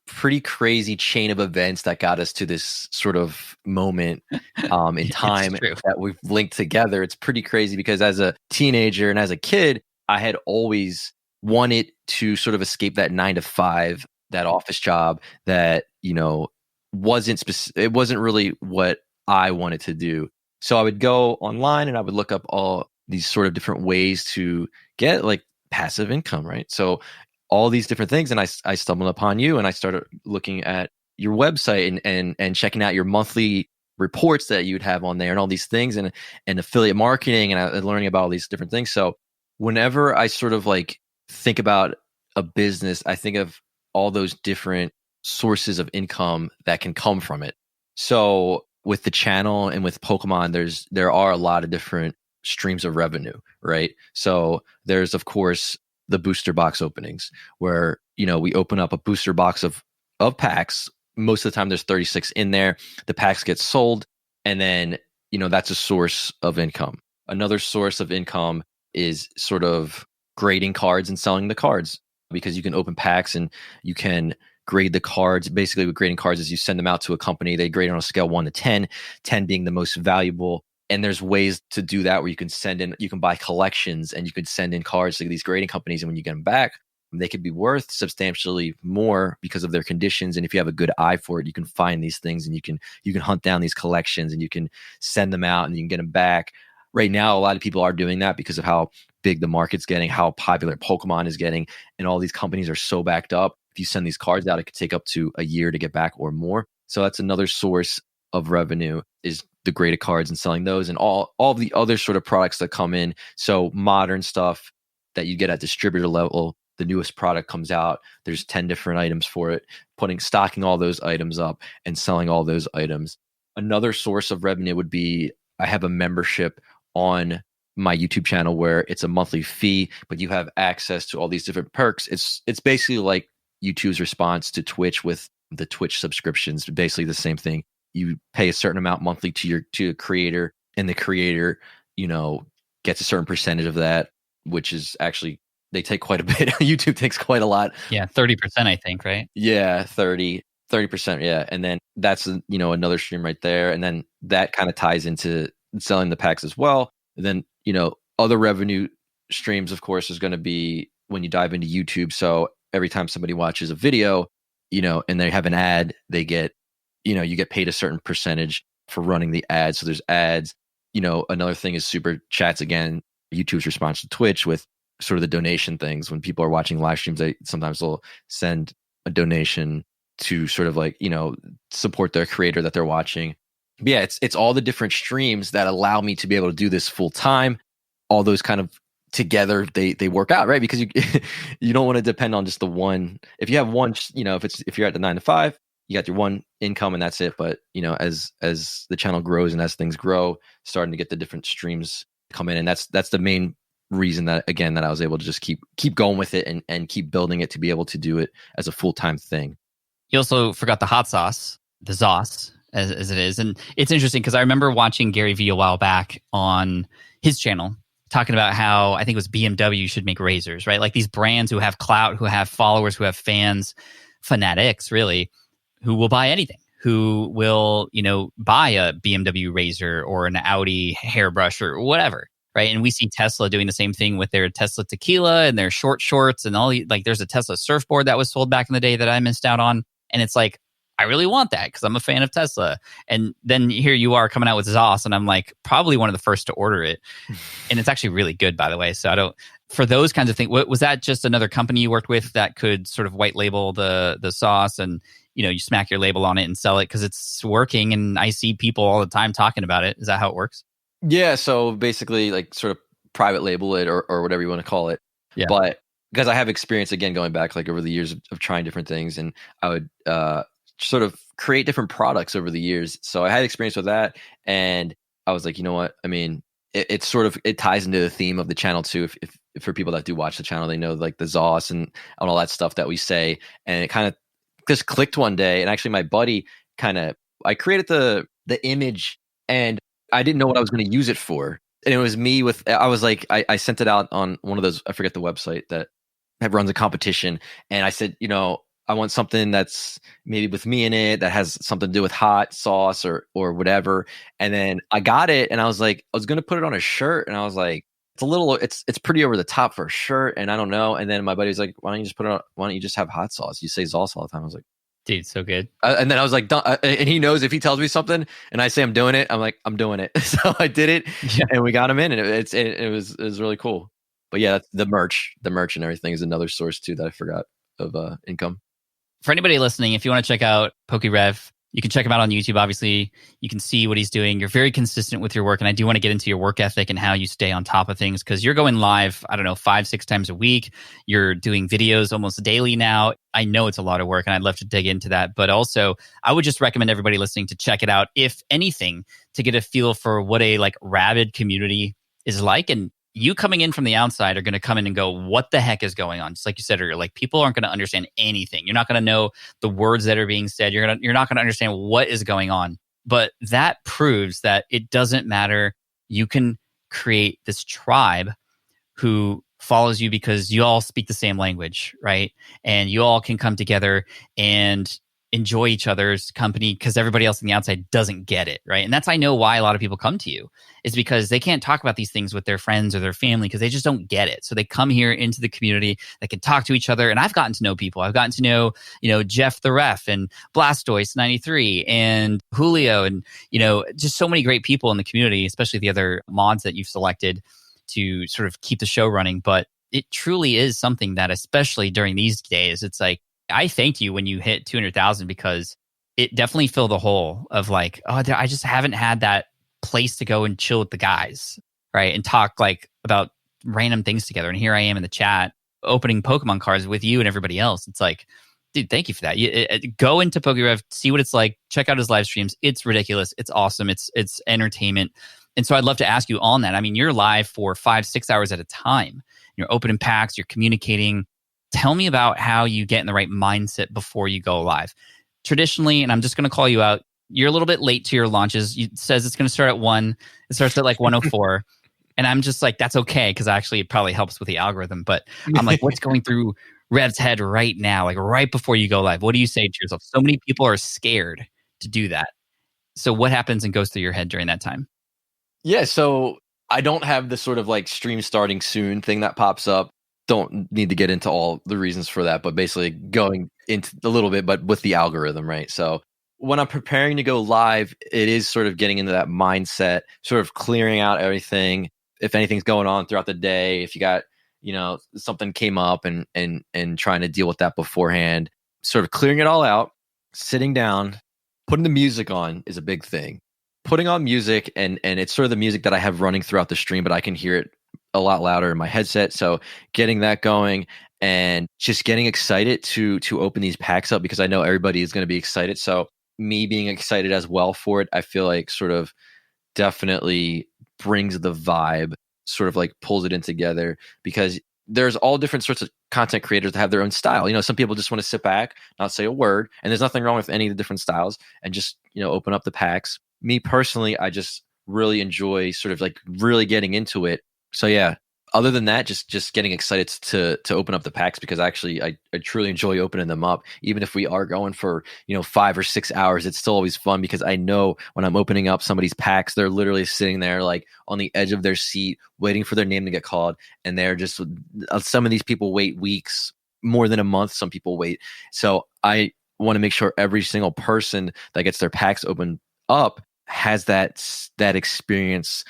D: pretty crazy chain of events that got us to this sort of moment in time that we've linked together. It's pretty crazy because as a teenager and as a kid, I had always wanted to sort of escape that 9-to-5, that office job that, it wasn't really what I wanted to do. So I would go online and I would look up all these sort of different ways to get like passive income, right? So all these different things. And I stumbled upon you, and I started looking at your website and checking out your monthly reports that you'd have on there and all these things, and affiliate marketing, and learning about all these different things. So whenever I sort of like think about a business, I think of all those different sources of income that can come from it. So with the channel and with Pokemon, there are a lot of different streams of revenue, right? So there's, of course, the booster box openings where, we open up a booster box of packs. Most of the time there's 36 in there. The packs get sold, and then, that's a source of income. Another source of income is sort of grading cards and selling the cards, because you can open packs and you can grade the cards. Basically, with grading cards is you send them out to a company. They grade on a scale 1 to 10, 10 being the most valuable. And there's ways to do that where you can buy collections and you could send in cards to these grading companies. And when you get them back, they could be worth substantially more because of their conditions. And if you have a good eye for it, you can find these things and you can hunt down these collections and you can send them out and you can get them back. Right now, a lot of people are doing that because of how big the market's getting, how popular Pokemon is getting, and all these companies are so backed up. If you send these cards out, it could take up to a year to get back or more. So that's another source of revenue, is the graded cards and selling those, and all the other sort of products that come in. So modern stuff that you get at distributor level, the newest product comes out, there's 10 different items for it, stocking all those items up and selling all those items. Another source of revenue would be, I have a membership on my YouTube channel where it's a monthly fee, but you have access to all these different perks. It's basically like YouTube's response to Twitch with the Twitch subscriptions, basically the same thing. you pay a certain amount monthly to a creator, and the creator, gets a certain percentage of that, which is actually, they take quite a bit. YouTube takes quite a lot.
A: Yeah, 30%, I think, right?
D: Yeah, 30%. Yeah. And then that's, another stream right there. And then that kind of ties into selling the packs as well. And then, other revenue streams, of course, is going to be when you dive into YouTube. So every time somebody watches a video, and they have an ad, they get, you get paid a certain percentage for running the ad. So there's ads. Another thing is super chats. Again, YouTube's response to Twitch with sort of the donation things. When people are watching live streams, they sometimes will send a donation to sort of like, support their creator that they're watching. But yeah, it's all the different streams that allow me to be able to do this full time. All those kind of together, they work out, right? Because you you don't want to depend on just the one. If you have one, if you're at the 9 to 5, you got your one income and that's it. But as the channel grows and as things grow, starting to get the different streams come in, and that's the main reason that I was able to just keep going with it and keep building it to be able to do it as a full-time thing.
A: You also forgot the hot sauce, the sauce, as it is. And it's interesting because I remember watching Gary Vee a while back on his channel talking about how, I think it was BMW should make razors, right? Like these brands who have clout, who have followers, who have fans, fanatics really, who will buy anything, who will, buy a BMW razor or an Audi hairbrush or whatever. Right. And we see Tesla doing the same thing with their Tesla tequila and their short shorts and all like there's a Tesla surfboard that was sold back in the day that I missed out on. And it's like, I really want that because I'm a fan of Tesla. And then here you are coming out with Zoss, and I'm like probably one of the first to order it. And it's actually really good, by the way. So for those kinds of things, was that just another company you worked with that could sort of white label the sauce and, you smack your label on it and sell it because it's working and I see people all the time talking about it? Is that how it works?
D: Yeah, so basically like sort of private label it or whatever you want to call it.
A: Yeah.
D: But because I have experience, again, going back like over the years of trying different things, and I would sort of create different products over the years. So I had experience with that, and I was like, you know what? I mean, it ties into the theme of the channel too. If for people that do watch the channel, they know like the Zoss and all that stuff that we say, and it kind of just clicked one day. And actually my buddy I created the image, and I didn't know what I was going to use it for. And it was me I was like, I sent it out on one of those, I forget the website that runs a competition. And I said, I want something that's maybe with me in it that has something to do with hot sauce or whatever. And then I got it, and I was like, I was going to put it on a shirt, and I was like, it's pretty over the top for a shirt, and I don't know. And then my buddy was like, why don't you just put it on? Why don't you just have hot sauce? You say Zoss all the time. I was like,
A: dude, so good.
D: And then I was like, and he knows if he tells me something and I say I'm doing it, I'm like, I'm doing it. So I did it, and we got him in, and it was really cool. But yeah, that's the merch and everything is another source too that I forgot of income.
A: For anybody listening, if you want to check out PokeRev, you can check him out on YouTube. Obviously, you can see what he's doing. You're very consistent with your work, and I do want to get into your work ethic and how you stay on top of things because you're going live, 5-6 times a week. You're doing videos almost daily now. I know it's a lot of work, and I'd love to dig into that. But also, I would just recommend everybody listening to check it out, if anything, to get a feel for what a rabid community is like. And you coming in from the outside are going to come in and go, what the heck is going on? Just like you said earlier, like people aren't going to understand anything. You're not going to know the words that are being said. You're not going to understand what is going on. But that proves that it doesn't matter. You can create this tribe who follows you because you all speak the same language, right? And you all can come together and enjoy each other's company because everybody else on the outside doesn't get it, right? And that's, I know, why a lot of people come to you, is because they can't talk about these things with their friends or their family because they just don't get it. So they come here into the community, they can talk to each other. And I've gotten to know people. I've gotten to know, Jeff the Ref and Blastoise 93 and Julio and, just so many great people in the community, especially the other mods that you've selected to sort of keep the show running. But it truly is something that, especially during these days, it's like, I thanked you when you hit 200,000 because it definitely filled the hole of like, I just haven't had that place to go and chill with the guys, right? And talk about random things together. And here I am in the chat opening Pokemon cards with you and everybody else. It's like, dude, thank you for that. Go into PokeRev, see what it's like, check out his live streams. It's ridiculous. It's awesome. It's entertainment. And so I'd love to ask you on that. I mean, you're live for 5-6 hours at a time. You're opening packs, you're communicating. Tell me about how you get in the right mindset before you go live. Traditionally, and I'm just going to call you out, you're a little bit late to your launches. It says it's going to start at 1. It starts at like 104. And I'm just like, that's okay, because actually it probably helps with the algorithm. But I'm like, what's going through Rev's head right now, like right before you go live? What do you say to yourself? So many people are scared to do that. So what happens and goes through your head during that time?
D: Yeah, so I don't have the sort of like stream starting soon thing that pops up. Don't need to get into all the reasons for that, but basically going into a little bit, but with the algorithm, right? So when I'm preparing to go live, it is sort of getting into that mindset, sort of clearing out everything. If anything's going on throughout the day, if you got, something came up and trying to deal with that beforehand, sort of clearing it all out, sitting down, putting the music on is a big thing. Putting on music, and it's sort of the music that I have running throughout the stream, but I can hear it a lot louder in my headset. So getting that going and just getting excited to open these packs up, because I know everybody is going to be excited. So me being excited as well for it, I feel like sort of definitely brings the vibe, sort of like pulls it in together, because there's all different sorts of content creators that have their own style. Some people just want to sit back, not say a word, and there's nothing wrong with any of the different styles, and just, open up the packs. Me personally, I just really enjoy sort of like really getting into it. So yeah, other than that, just getting excited to open up the packs, because actually I truly enjoy opening them up. Even if we are going for 5 or 6 hours, it's still always fun, because I know when I'm opening up somebody's packs, they're literally sitting there like on the edge of their seat waiting for their name to get called, and they're just, some of these people wait weeks, more than a month. Some people wait. So I want to make sure every single person that gets their packs opened up has that experience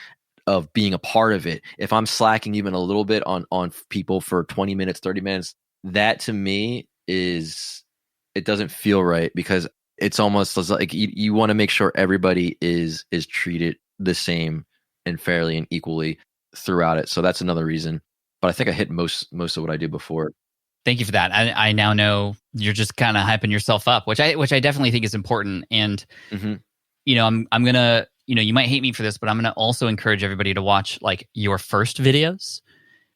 D: of being a part of it. If I'm slacking even a little bit on people for 20 minutes, 30 minutes, that to me it doesn't feel right, because it's almost like you want to make sure everybody is treated the same and fairly and equally throughout it. So that's another reason. But I think I hit most of what I do before.
A: Thank you for that. I now know you're just kind of hyping yourself up, which I definitely think is important. And I'm gonna, you might hate me for this, but I'm gonna also encourage everybody to watch like your first videos,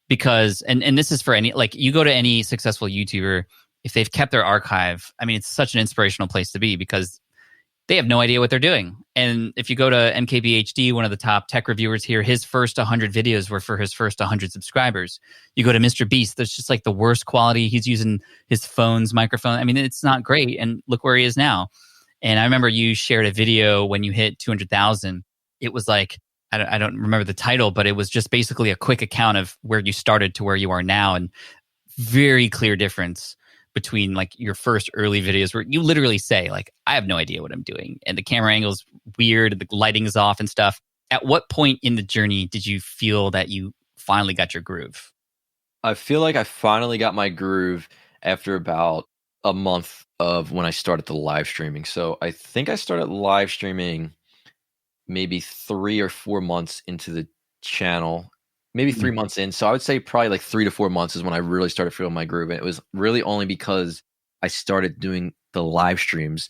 A: because and this is for any, like, you go to any successful YouTuber, if they've kept their archive, I mean, it's such an inspirational place to be, because they have no idea what they're doing. And if you go to MKBHD, one of the top tech reviewers here, his first 100 videos were for his first 100 subscribers. You go to Mr. Beast, that's just like the worst quality. He's using his phone's microphone. I mean, it's not great. And look where he is now. And I remember you shared a video when you hit 200,000. It was like, I don't remember the title, but it was just basically a quick account of where you started to where you are now. And very clear difference between like your first early videos, where you literally say like, I have no idea what I'm doing, and the camera angle's weird, the lighting is off and stuff. At what point in the journey did you feel that you finally got your groove?
D: I feel like I finally got my groove after about a month of when I started the live streaming. So I think I started live streaming maybe 3 or 4 months into the channel, maybe 3 months in. So I would say probably like 3 to 4 months is when I really started feeling my groove. And it was really only because I started doing the live streams.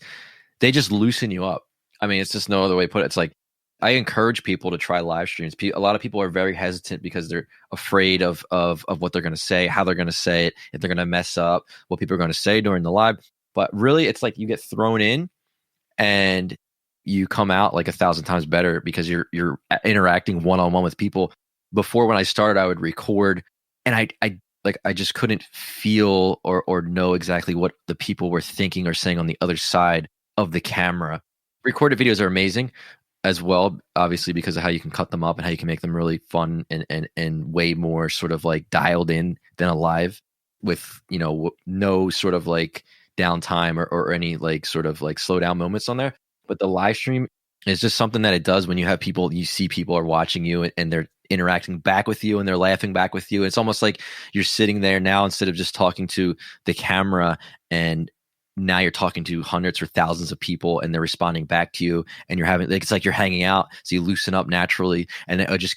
D: They just loosen you up. I mean, it's just no other way to put it. It's like, I encourage people to try live streams. A lot of people are very hesitant because they're afraid of what they're going to say, how they're going to say it, if they're going to mess up, what people are going to say during the live. But really, it's like you get thrown in and you come out like 1,000 times better, because you're interacting one-on-one with people. Before, when I started, I would record, and I just couldn't feel or know exactly what the people were thinking or saying on the other side of the camera. Recorded videos are amazing as well, obviously, because of how you can cut them up and how you can make them really fun and way more sort of like dialed in than a live, with no sort of like downtime or any like sort of like slow down moments on there. But the live stream is just something that it does when you have people, you see people are watching you and they're interacting back with you and they're laughing back with you. It's almost like you're sitting there now, instead of just talking to the camera, and now you're talking to hundreds or thousands of people and they're responding back to you, and you're having, like, it's like you're hanging out. So you loosen up naturally. And just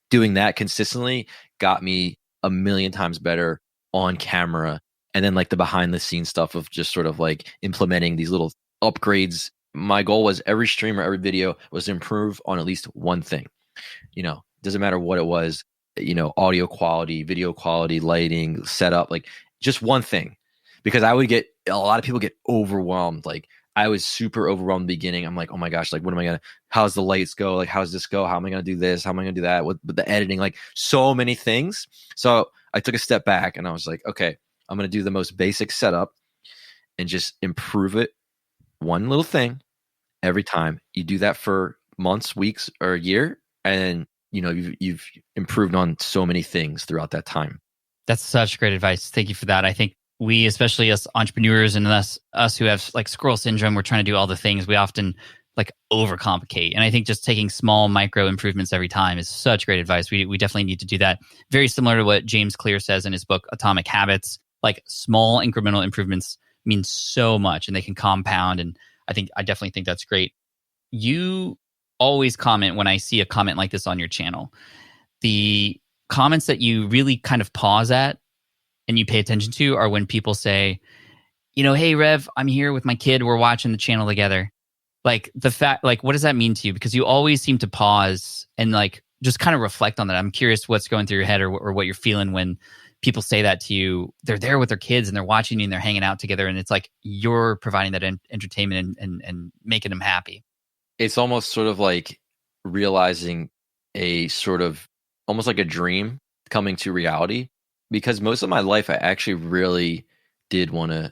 D: doing that consistently got me a million times better on camera. And then like the behind the scenes stuff of just sort of like implementing these little upgrades. My goal was every stream or every video was to improve on at least one thing. Doesn't matter what it was, audio quality, video quality, lighting, setup, like just one thing. Because I would get, a lot of people get overwhelmed. Like, I was super overwhelmed in the beginning. I'm like, oh my gosh, like, what am I gonna, how's the lights go? Like, how's this go? How am I gonna do this? How am I gonna do that? With the editing, like so many things. So I took a step back and I was like, okay, I'm gonna do the most basic setup and just improve it one little thing every time. You do that for months, weeks, or a year, and you've improved on so many things throughout that time.
A: That's such great advice. Thank you for that. I think we, especially as entrepreneurs and us who have like squirrel syndrome, we're trying to do all the things. We often like overcomplicate. And I think just taking small micro improvements every time is such great advice. We definitely need to do that. Very similar to what James Clear says in his book, Atomic Habits. Like small incremental improvements mean so much and they can compound. And I definitely think that's great. You always comment when I see a comment like this on your channel. The comments that you really kind of pause at and you pay attention to are when people say, hey, Rev, I'm here with my kid. We're watching the channel together. Like the fact, like, what does that mean to you? Because you always seem to pause and like just kind of reflect on that. I'm curious what's going through your head or what you're feeling when people say that to you. They're there with their kids and they're watching you and they're hanging out together. And it's like you're providing that entertainment and making them happy.
D: It's almost sort of like realizing a sort of almost like a dream coming to reality, because most of my life I actually really did want to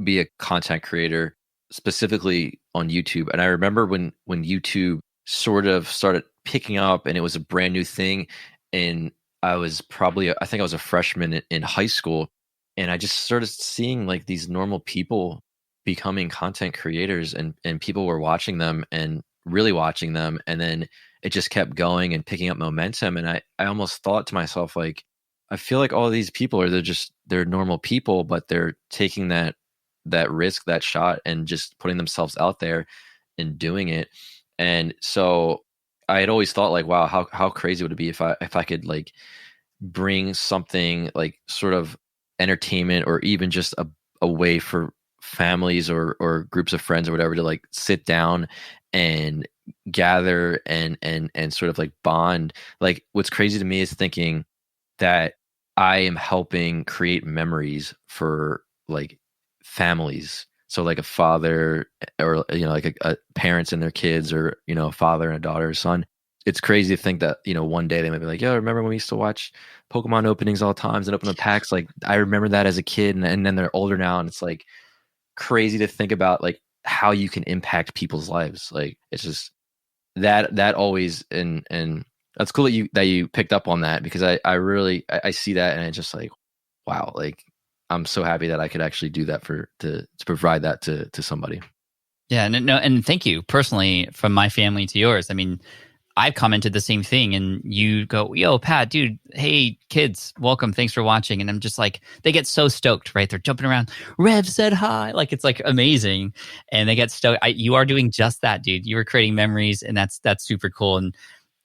D: be a content creator, specifically on YouTube. And I remember when YouTube sort of started picking up and it was a brand new thing, and I think I was a freshman in high school, and I just started seeing like these normal people becoming content creators, and people were watching them and really watching them, and then it just kept going and picking up momentum. And I almost thought to myself, like, I feel like all these people they're normal people, but they're taking that risk, that shot, and just putting themselves out there and doing it. And so I had always thought like, wow, how crazy would it be if I could like bring something like sort of entertainment or even just a way for families or groups of friends or whatever to like sit down and gather and sort of like bond. Like what's crazy to me is thinking that I am helping create memories for like families. So like a father or like a parents and their kids, or a father and a daughter or son. It's crazy to think that one day they might be like, "Yo, remember when we used to watch Pokemon openings all the times and open the packs? Like I remember that as a kid." And then they're older now, and it's like crazy to think about like how you can impact people's lives. Like it's just that always, and that's cool that you picked up on that, because I really see that, and it's just like, wow, like I'm so happy that I could actually do that to provide that to somebody.
A: Yeah, and thank you personally from my family to yours. I mean, I've commented the same thing, and you go, "Yo, Pat, dude, hey, kids, welcome, thanks for watching." And I'm just like, they get so stoked, right? They're jumping around. Rev said hi, like it's like amazing, and they get stoked. You are doing just that, dude. You are creating memories, and that's super cool. And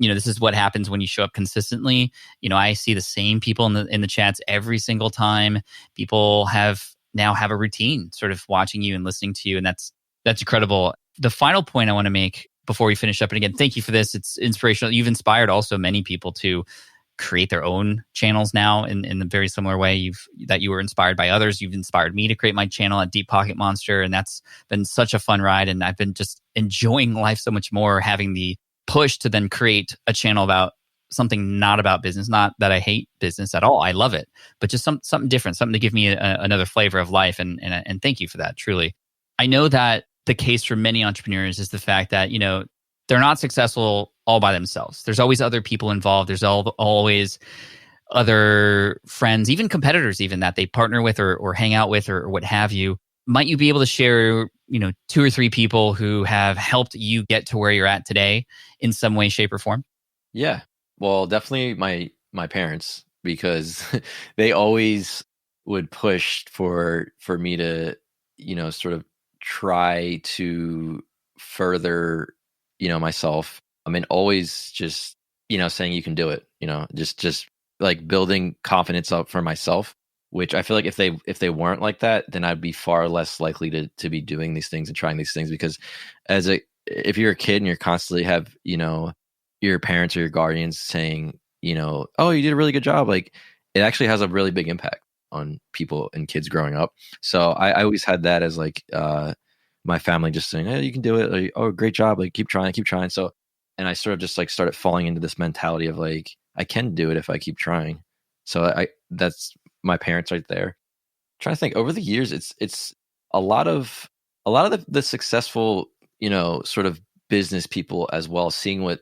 A: this is what happens when you show up consistently. I see the same people in the chats every single time. People now have a routine, sort of watching you and listening to you, and that's incredible. The final point I want to make before we finish up, and again, thank you for this. It's inspirational. You've inspired also many people to create their own channels now in a very similar way that you were inspired by others. You've inspired me to create my channel at Deep Pocket Monster, and that's been such a fun ride. And I've been just enjoying life so much more, having the push to then create a channel about something not about business. Not that I hate business at all. I love it, but just something different, something to give me another flavor of life. And thank you for that, truly. I know that the case for many entrepreneurs is the fact that, they're not successful all by themselves. There's always other people involved. There's always other friends, even competitors, even that they partner with or hang out with or what have you. Might you be able to share, 2 or 3 people who have helped you get to where you're at today in some way, shape, or form?
D: Yeah. Well, definitely my parents, because they always would push for me to, sort of try to further, myself. I mean, always just, saying you can do it, just like building confidence up for myself, which I feel like if they weren't like that, then I'd be far less likely to be doing these things and trying these things. Because if you're a kid and you're constantly have, your parents or your guardians saying, "Oh, you did a really good job," like it actually has a really big impact on people and kids growing up. So I always had that as like my family just saying, "Hey, you can do it." Like, "Oh, great job. Like, keep trying, keep trying." So, and I sort of just like started falling into this mentality of like, I can do it if I keep trying. So that's my parents right there. Trying to think over the years, it's a lot of the successful, sort of business people as well, seeing what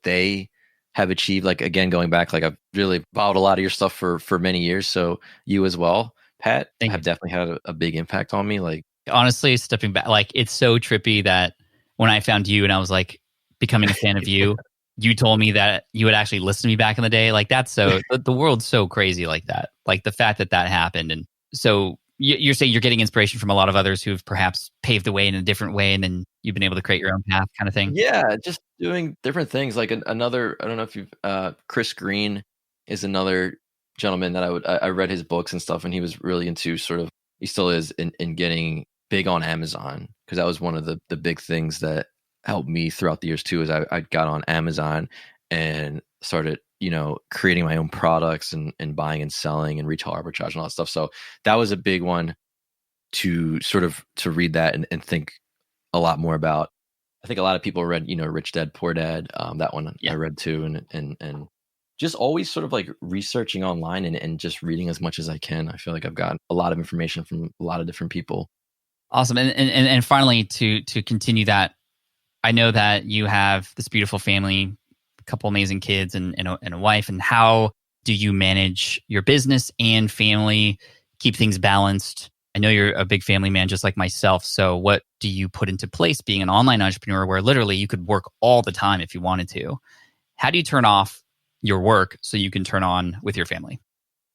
D: they have achieved. Like, again, going back, like I've really followed a lot of your stuff for many years. So you as well, Pat,
A: Thank
D: have
A: you.
D: definitely had a big impact on me. Like,
A: Honestly, stepping back, like it's so trippy that when I found you and I was like becoming a fan of you, you told me that you would actually listen to me back in the day. Like that's so the world's so crazy like that. Like the fact that that happened, and so you're saying you're getting inspiration from a lot of others who've perhaps paved the way in a different way, and then you've been able to create your own path, kind of thing.
D: yeah, just doing different things. Like another, I don't know if you've, Chris Green is another gentleman that I read his books and stuff, and he was really into sort of, he still is in getting big on Amazon, because that was one of the big things that helped me throughout the years too. Is I got on Amazon and started, creating my own products and buying and selling and retail arbitrage and all that stuff. So that was a big one to sort of to read that and think a lot more about. I think a lot of people read, Rich Dad Poor Dad. That one
A: Yeah.
D: I read too, and just always sort of like researching online and just reading as much as I can. I feel like I've gotten a lot of information from a lot of different people.
A: Awesome. And finally, to continue that, I know that you have this beautiful family, a couple amazing kids, and a wife. And how do you manage your business and family, keep things balanced? I know you're a big family man, just like myself. So what do you put into place being an online entrepreneur where literally you could work all the time if you wanted to? How do you turn off your work so you can turn on with your family?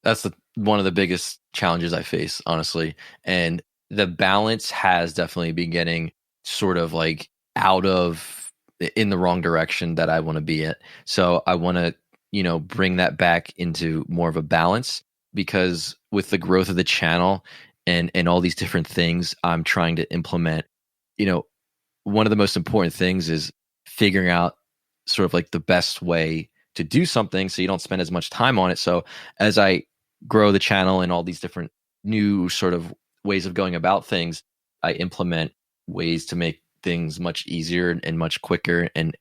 D: That's one of the biggest challenges I face, honestly. And the balance has definitely been getting sort of like out of in the wrong direction that I want to be at. So I want to, bring that back into more of a balance, because with the growth of the channel and all these different things I'm trying to implement, one of the most important things is figuring out sort of like the best way to do something so you don't spend as much time on it. So as I grow the channel and all these different new sort of ways of going about things, I implement ways to make things much easier and much quicker. And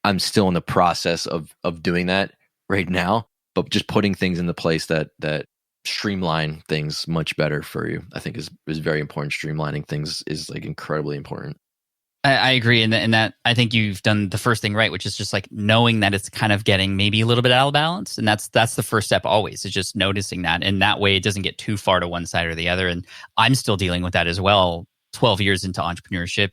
D: I'm still in the process of doing that right now, but just putting things into place that streamline things much better for you, I think is very important. Streamlining things is like incredibly important.
A: I agree, and that I think you've done the first thing right, which is just like knowing that it's kind of getting maybe a little bit out of balance, and that's the first step always, is just noticing that, and that way it doesn't get too far to one side or the other. And I'm still dealing with that as well. 12 years into entrepreneurship,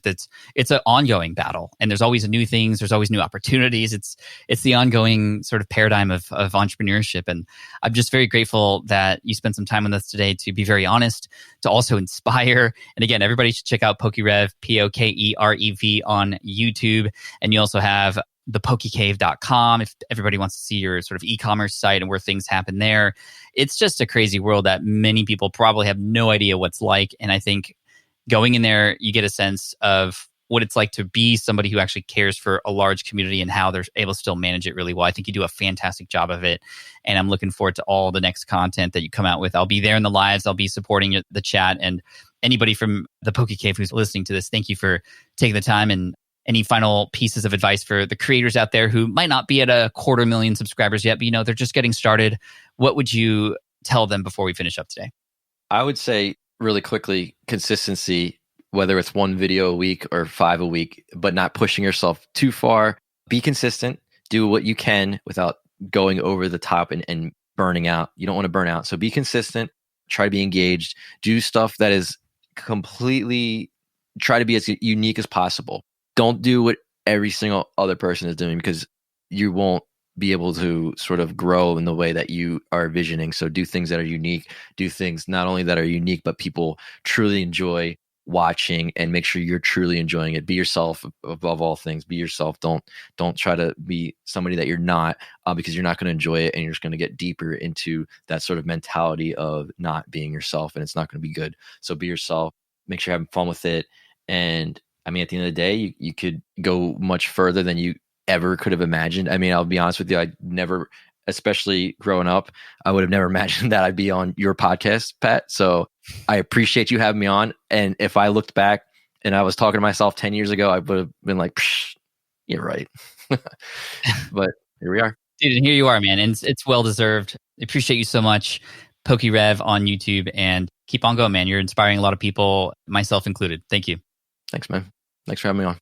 A: it's an ongoing battle, and there's always new things, there's always new opportunities. It's the ongoing sort of paradigm of entrepreneurship, and I'm just very grateful that you spent some time with us today to be very honest, to also inspire. And again, everybody should check out PokeRev, POKEREV on YouTube, and you also have thepokecave.com if everybody wants to see your sort of e-commerce site and where things happen there. It's just a crazy world that many people probably have no idea what's like, and I think going in there, you get a sense of what it's like to be somebody who actually cares for a large community and how they're able to still manage it really well. I think you do a fantastic job of it, and I'm looking forward to all the next content that you come out with. I'll be there in the lives. I'll be supporting the chat, and anybody from the Poke Cave who's listening to this, thank you for taking the time. And any final pieces of advice for the creators out there who might not be at 250,000 subscribers yet, but they're just getting started? What would you tell them before we finish up today?
D: I would say really quickly, consistency, whether it's one video a week or 5 a week, but not pushing yourself too far. Be consistent, do what you can without going over the top and burning out. You don't want to burn out. So be consistent, try to be engaged, do stuff that is completely, try to be as unique as possible. Don't do what every single other person is doing, because you won't be able to sort of grow in the way that you are visioning. So do things that are unique, do things not only that are unique, but people truly enjoy watching, and make sure you're truly enjoying it. Be yourself above all things. Be yourself. Don't try to be somebody that you're not, because you're not going to enjoy it, and you're just going to get deeper into that sort of mentality of not being yourself, and it's not going to be good. So be yourself, make sure you're having fun with it. And I mean, at the end of the day, you could go much further than you ever could have imagined. I mean, I'll be honest with you, I never, especially growing up, I would have never imagined that I'd be on your podcast, Pat. So I appreciate you having me on. And if I looked back and I was talking to myself 10 years ago, I would have been like, Psh, you're right. But here we are.
A: Dude, and here you are, man. And it's well-deserved. I appreciate you so much, PokeRev on YouTube, and keep on going, man. You're inspiring a lot of people, myself included. Thank you.
D: Thanks, man. Thanks for having me on.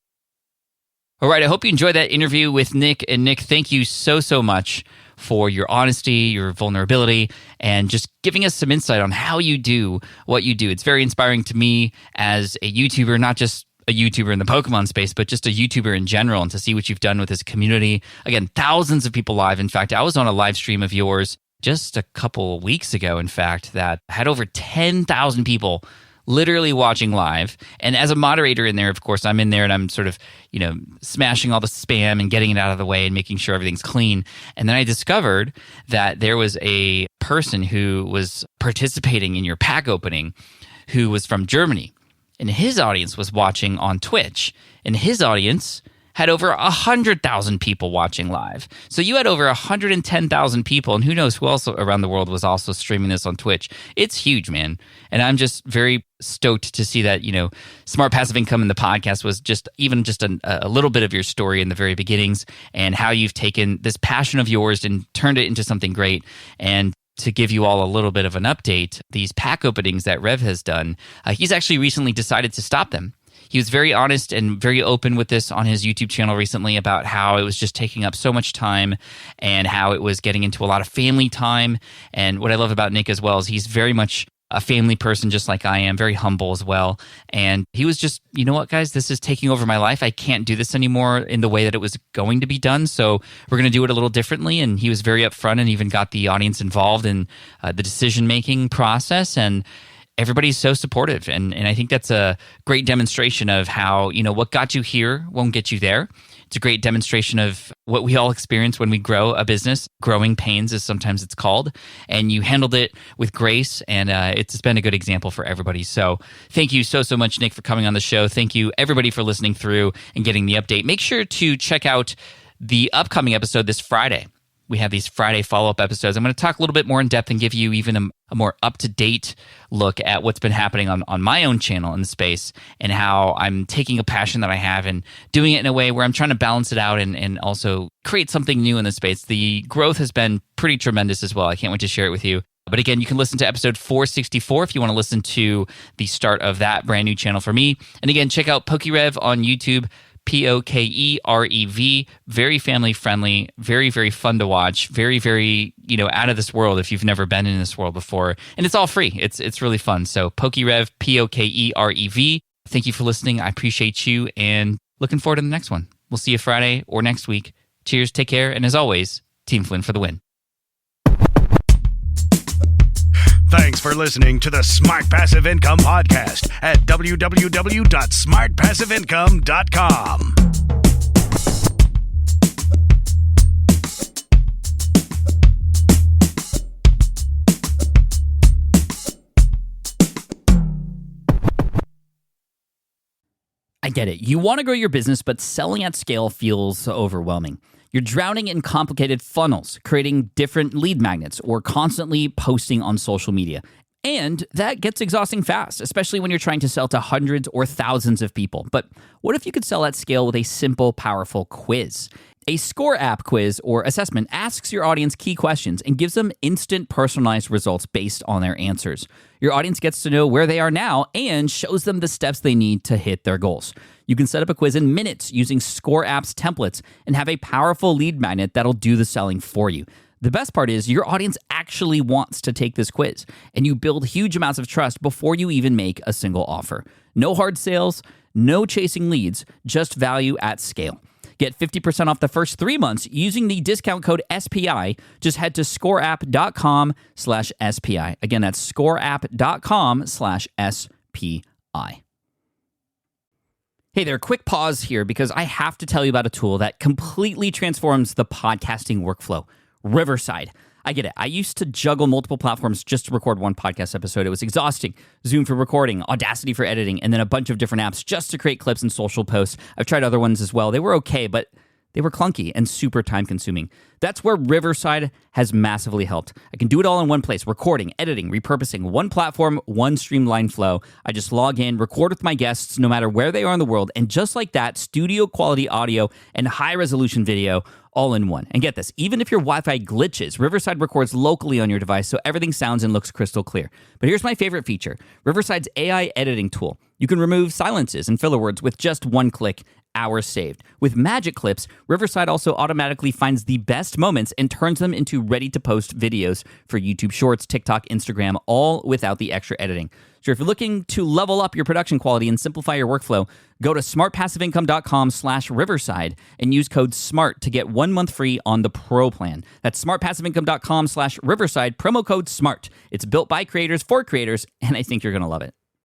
A: All right. I hope you enjoyed that interview with Nick. And Nick, thank you so much for your honesty, your vulnerability, and just giving us some insight on how you do what you do. It's very inspiring to me as a YouTuber, not just a YouTuber in the Pokemon space, but just a YouTuber in general, and to see what you've done with this community. Again, thousands of people live. In fact, I was on a live stream of yours just a couple of weeks ago, in fact, that had over 10,000 people literally watching live. And as a moderator in there, of course, I'm in there and I'm sort of, smashing all the spam and getting it out of the way and making sure everything's clean. And then I discovered that there was a person who was participating in your pack opening who was from Germany. And his audience was watching on Twitch. And his audience had over 100,000 people watching live. So you had over 110,000 people, and who knows who else around the world was also streaming this on Twitch. It's huge, man. And I'm just very stoked to see that, Smart Passive Income in the podcast was just a little bit of your story in the very beginnings, and how you've taken this passion of yours and turned it into something great. And to give you all a little bit of an update, these pack openings that Rev has done, he's actually recently decided to stop them. He was very honest and very open with this on his YouTube channel recently about how it was just taking up so much time and how it was getting into a lot of family time. And what I love about Nick as well is he's very much a family person, just like I am, very humble as well. And he was just, you know what, guys, this is taking over my life. I can't do this anymore in the way that it was going to be done. So we're going to do it a little differently. And he was very upfront and even got the audience involved in the decision-making process. And everybody's so supportive. And I think that's a great demonstration of how, what got you here won't get you there. It's a great demonstration of what we all experience when we grow a business. Growing pains, as sometimes it's called. And you handled it with grace, and it's been a good example for everybody. So thank you so much, Nick, for coming on the show. Thank you, everybody, for listening through and getting the update. Make sure to check out the upcoming episode this Friday. We have these Friday follow-up episodes. I'm going to talk a little bit more in depth and give you even a more up-to-date look at what's been happening on my own channel in the space, and how I'm taking a passion that I have and doing it in a way where I'm trying to balance it out and also create something new in the space. The growth has been pretty tremendous as well. I can't wait to share it with you. But again, you can listen to episode 464 if you want to listen to the start of that brand new channel for me. And again, check out PokeRev on YouTube. PokeRev, very family friendly, very, very fun to watch, very, very, out of this world if you've never been in this world before. And it's all free. It's really fun. So PokeRev, PokeRev. Thank you for listening. I appreciate you, and looking forward to the next one. We'll see you Friday or next week. Cheers, take care, and as always, Team Flynn for the win.
B: Thanks for listening to the Smart Passive Income Podcast at www.smartpassiveincome.com.
E: I get it. You want to grow your business, but selling at scale feels overwhelming. You're drowning in complicated funnels, creating different lead magnets, or constantly posting on social media. And that gets exhausting fast, especially when you're trying to sell to hundreds or thousands of people. But what if you could sell at scale with a simple, powerful quiz? A score app quiz or assessment asks your audience key questions and gives them instant personalized results based on their answers. Your audience gets to know where they are now and shows them the steps they need to hit their goals. You can set up a quiz in minutes using Score App's templates and have a powerful lead magnet that'll do the selling for you. The best part is your audience actually wants to take this quiz, and you build huge amounts of trust before you even make a single offer. No hard sales, no chasing leads, just value at scale. Get 50% off the first 3 months using the discount code SPI. Just head to scoreapp.com/SPI. Again, that's scoreapp.com/SPI. Hey there, quick pause here because I have to tell you about a tool that completely transforms the podcasting workflow. Riverside. I get it. I used to juggle multiple platforms just to record one podcast episode. It was exhausting. Zoom for recording, Audacity for editing, and then a bunch of different apps just to create clips and social posts. I've tried other ones as well. They were okay, but They were clunky and super time consuming. That's where Riverside has massively helped. I can do it all in one place: recording, editing, repurposing, one platform, one streamlined flow. I just log in, record with my guests no matter where they are in the world, and just like that, studio quality audio and high resolution video all in one. And get this, even if your Wi-Fi glitches, Riverside records locally on your device so everything sounds and looks crystal clear. But here's my favorite feature: Riverside's AI editing tool. You can remove silences and filler words with just one click. Hours saved. With Magic Clips, Riverside also automatically finds the best moments and turns them into ready-to-post videos for YouTube Shorts, TikTok, Instagram, all without the extra editing. So if you're looking to level up your production quality and simplify your workflow, go to smartpassiveincome.com/Riverside and use code SMART to get 1 month free on the Pro plan. That's smartpassiveincome.com/Riverside, promo code SMART. It's built by creators for creators, and I think you're going to love it.